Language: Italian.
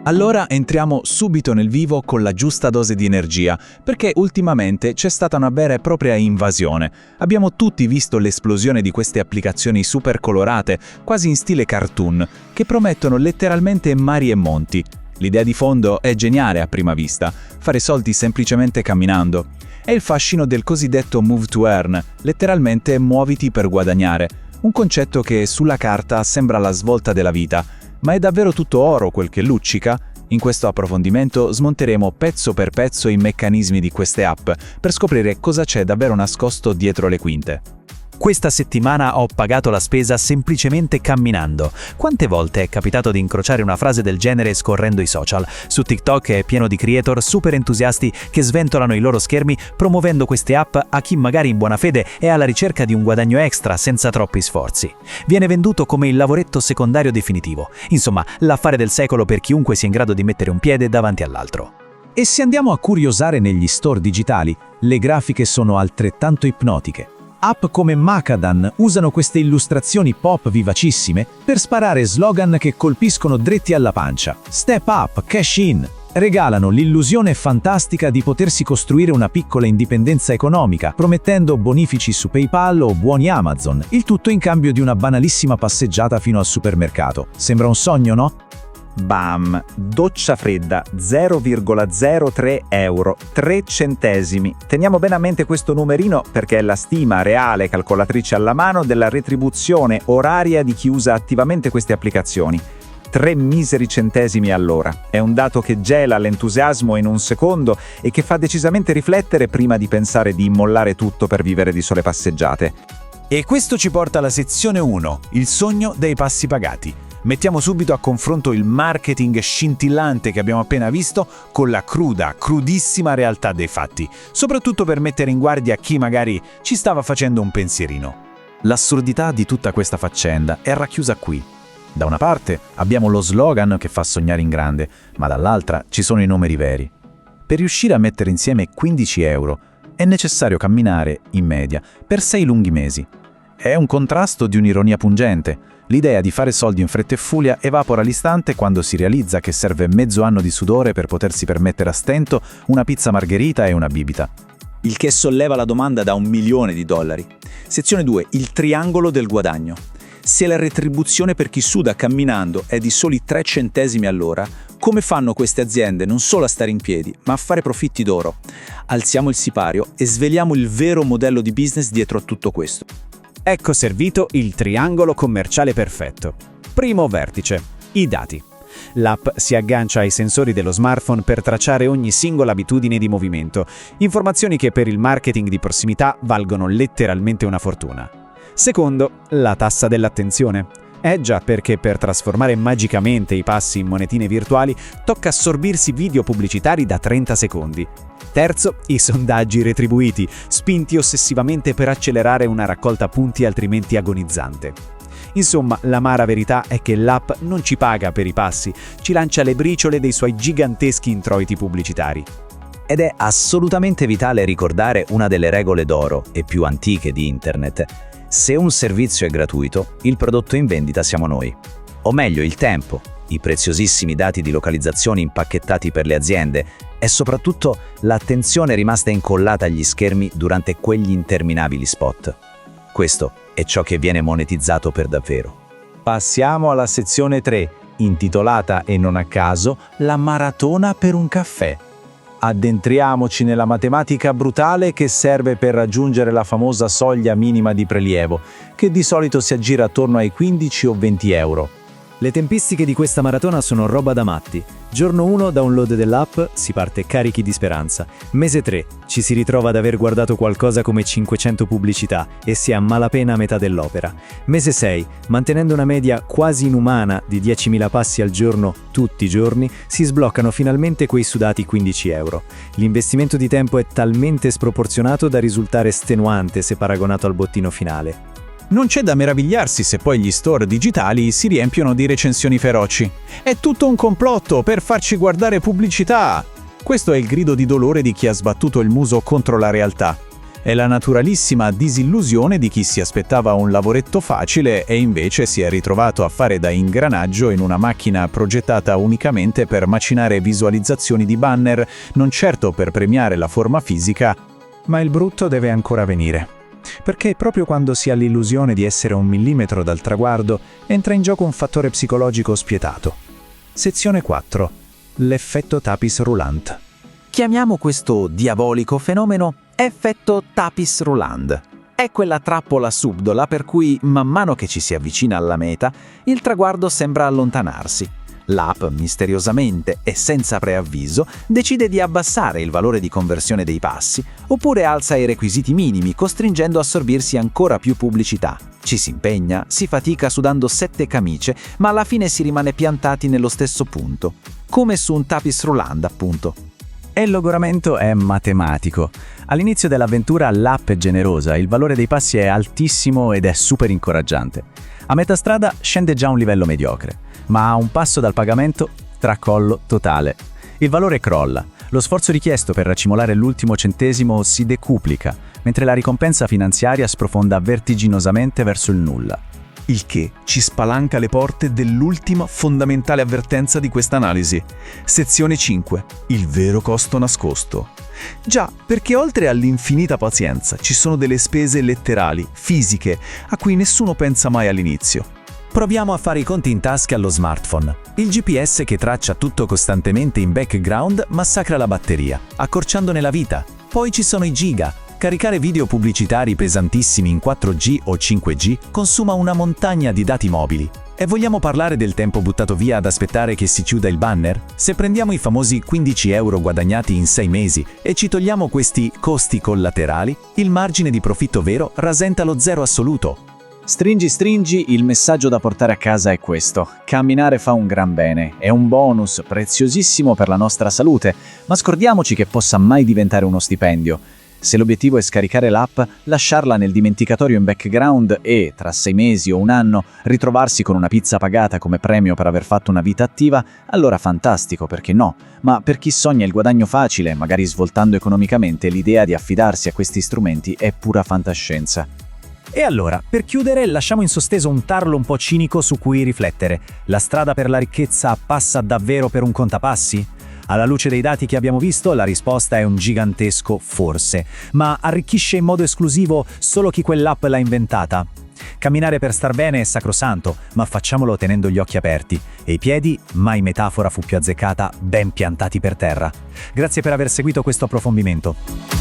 Allora entriamo subito nel vivo con la giusta dose di energia, perché ultimamente c'è stata una vera e propria invasione. Abbiamo tutti visto l'esplosione di queste applicazioni super colorate, quasi in stile cartoon, che promettono letteralmente mari e monti. L'idea di fondo è geniale a prima vista, fare soldi semplicemente camminando. È il fascino del cosiddetto move to earn, letteralmente muoviti per guadagnare, un concetto che sulla carta sembra la svolta della vita. Ma è davvero tutto oro quel che luccica? In questo approfondimento smonteremo pezzo per pezzo i meccanismi di queste app per scoprire cosa c'è davvero nascosto dietro le quinte. Questa settimana ho pagato la spesa semplicemente camminando. Quante volte è capitato di incrociare una frase del genere scorrendo i social? Su TikTok è pieno di creator super entusiasti che sventolano i loro schermi promuovendo queste app a chi magari in buona fede è alla ricerca di un guadagno extra senza troppi sforzi. Viene venduto come il lavoretto secondario definitivo. Insomma, l'affare del secolo per chiunque sia in grado di mettere un piede davanti all'altro. E se andiamo a curiosare negli store digitali, le grafiche sono altrettanto ipnotiche. App come Macadam usano queste illustrazioni pop vivacissime per sparare slogan che colpiscono dritti alla pancia. Step up, cash in. Regalano l'illusione fantastica di potersi costruire una piccola indipendenza economica, promettendo bonifici su PayPal o buoni Amazon, il tutto in cambio di una banalissima passeggiata fino al supermercato. Sembra un sogno, no? Bam! Doccia fredda, 0,03 euro, 3 centesimi. Teniamo bene a mente questo numerino perché è la stima reale, calcolatrice alla mano, della retribuzione oraria di chi usa attivamente queste applicazioni. 3 miseri centesimi all'ora. È un dato che gela l'entusiasmo in un secondo e che fa decisamente riflettere prima di pensare di immollare tutto per vivere di sole passeggiate. E questo ci porta alla sezione 1, il sogno dei passi pagati. Mettiamo subito a confronto il marketing scintillante che abbiamo appena visto con la crudissima realtà dei fatti, soprattutto per mettere in guardia chi magari ci stava facendo un pensierino. L'assurdità di tutta questa faccenda è racchiusa qui. Da una parte abbiamo lo slogan che fa sognare in grande, ma dall'altra ci sono i numeri veri. Per riuscire a mettere insieme 15 euro è necessario camminare, in media, per 6 lunghi mesi. È un contrasto di un'ironia pungente. L'idea di fare soldi in fretta e furia evapora all'istante quando si realizza che serve mezzo anno di sudore per potersi permettere a stento una pizza margherita e una bibita. Il che solleva la domanda da $1 milione. Sezione 2. Il triangolo del guadagno. Se la retribuzione per chi suda camminando è di soli 3 centesimi all'ora, come fanno queste aziende non solo a stare in piedi, ma a fare profitti d'oro? Alziamo il sipario e sveliamo il vero modello di business dietro a tutto questo. Ecco servito il triangolo commerciale perfetto. Primo vertice: i dati. L'app si aggancia ai sensori dello smartphone per tracciare ogni singola abitudine di movimento, informazioni che per il marketing di prossimità valgono letteralmente una fortuna. Secondo, la tassa dell'attenzione. Già, perché per trasformare magicamente i passi in monetine virtuali tocca assorbirsi video pubblicitari da 30 secondi. Terzo, i sondaggi retribuiti, spinti ossessivamente per accelerare una raccolta punti altrimenti agonizzante. Insomma, l'amara verità è che l'app non ci paga per i passi, ci lancia le briciole dei suoi giganteschi introiti pubblicitari. Ed è assolutamente vitale ricordare una delle regole d'oro e più antiche di Internet. Se un servizio è gratuito, il prodotto in vendita siamo noi. O meglio, il tempo, i preziosissimi dati di localizzazione impacchettati per le aziende e soprattutto l'attenzione rimasta incollata agli schermi durante quegli interminabili spot. Questo è ciò che viene monetizzato per davvero. Passiamo alla sezione 3, intitolata, e non a caso, La maratona per un caffè. Addentriamoci nella matematica brutale che serve per raggiungere la famosa soglia minima di prelievo, che di solito si aggira attorno ai 15 o 20 euro. Le tempistiche di questa maratona sono roba da matti. Giorno 1, download dell'app, si parte carichi di speranza. Mese 3, ci si ritrova ad aver guardato qualcosa come 500 pubblicità e si è a malapena a metà dell'opera. Mese 6, mantenendo una media quasi inumana di 10.000 passi al giorno tutti i giorni, si sbloccano finalmente quei sudati 15 euro. L'investimento di tempo è talmente sproporzionato da risultare estenuante se paragonato al bottino finale. Non c'è da meravigliarsi se poi gli store digitali si riempiono di recensioni feroci. È tutto un complotto per farci guardare pubblicità! Questo è il grido di dolore di chi ha sbattuto il muso contro la realtà. È la naturalissima disillusione di chi si aspettava un lavoretto facile e invece si è ritrovato a fare da ingranaggio in una macchina progettata unicamente per macinare visualizzazioni di banner, non certo per premiare la forma fisica. Ma il brutto deve ancora venire. Perché proprio quando si ha l'illusione di essere un millimetro dal traguardo, entra in gioco un fattore psicologico spietato. Sezione 4. L'effetto tapis roulant. Chiamiamo questo diabolico fenomeno effetto tapis roulant. È quella trappola subdola per cui, man mano che ci si avvicina alla meta, il traguardo sembra allontanarsi. L'app, misteriosamente e senza preavviso, decide di abbassare il valore di conversione dei passi, oppure alza i requisiti minimi, costringendo a sorbirsi ancora più pubblicità. Ci si impegna, si fatica sudando 7 camicie, ma alla fine si rimane piantati nello stesso punto. Come su un tapis roulant, appunto. E il logoramento è matematico. All'inizio dell'avventura l'app è generosa, il valore dei passi è altissimo ed è super incoraggiante. A metà strada scende già un livello mediocre, ma a un passo dal pagamento, tracollo totale. Il valore crolla, lo sforzo richiesto per racimolare l'ultimo centesimo si decuplica, mentre la ricompensa finanziaria sprofonda vertiginosamente verso il nulla. Il che ci spalanca le porte dell'ultima fondamentale avvertenza di questa analisi. Sezione 5. Il vero costo nascosto. Già, perché oltre all'infinita pazienza ci sono delle spese letterali, fisiche, a cui nessuno pensa mai all'inizio. Proviamo a fare i conti in tasca allo smartphone. Il GPS che traccia tutto costantemente in background massacra la batteria, accorciandone la vita. Poi ci sono i giga. Caricare video pubblicitari pesantissimi in 4G o 5G consuma una montagna di dati mobili. E vogliamo parlare del tempo buttato via ad aspettare che si chiuda il banner? Se prendiamo i famosi 15 euro guadagnati in 6 mesi e ci togliamo questi costi collaterali, il margine di profitto vero rasenta lo zero assoluto. Stringi, il messaggio da portare a casa è questo. Camminare fa un gran bene, è un bonus preziosissimo per la nostra salute, ma scordiamoci che possa mai diventare uno stipendio. Se l'obiettivo è scaricare l'app, lasciarla nel dimenticatorio in background e, tra 6 mesi o un anno, ritrovarsi con una pizza pagata come premio per aver fatto una vita attiva, allora fantastico, perché no? Ma per chi sogna il guadagno facile, magari svoltando economicamente, l'idea di affidarsi a questi strumenti è pura fantascienza. E allora, per chiudere, lasciamo in sospeso un tarlo un po' cinico su cui riflettere. La strada per la ricchezza passa davvero per un contapassi? Alla luce dei dati che abbiamo visto, la risposta è un gigantesco forse, ma arricchisce in modo esclusivo solo chi quell'app l'ha inventata. Camminare per star bene è sacrosanto, ma facciamolo tenendo gli occhi aperti, e i piedi, mai metafora fu più azzeccata, ben piantati per terra. Grazie per aver seguito questo approfondimento.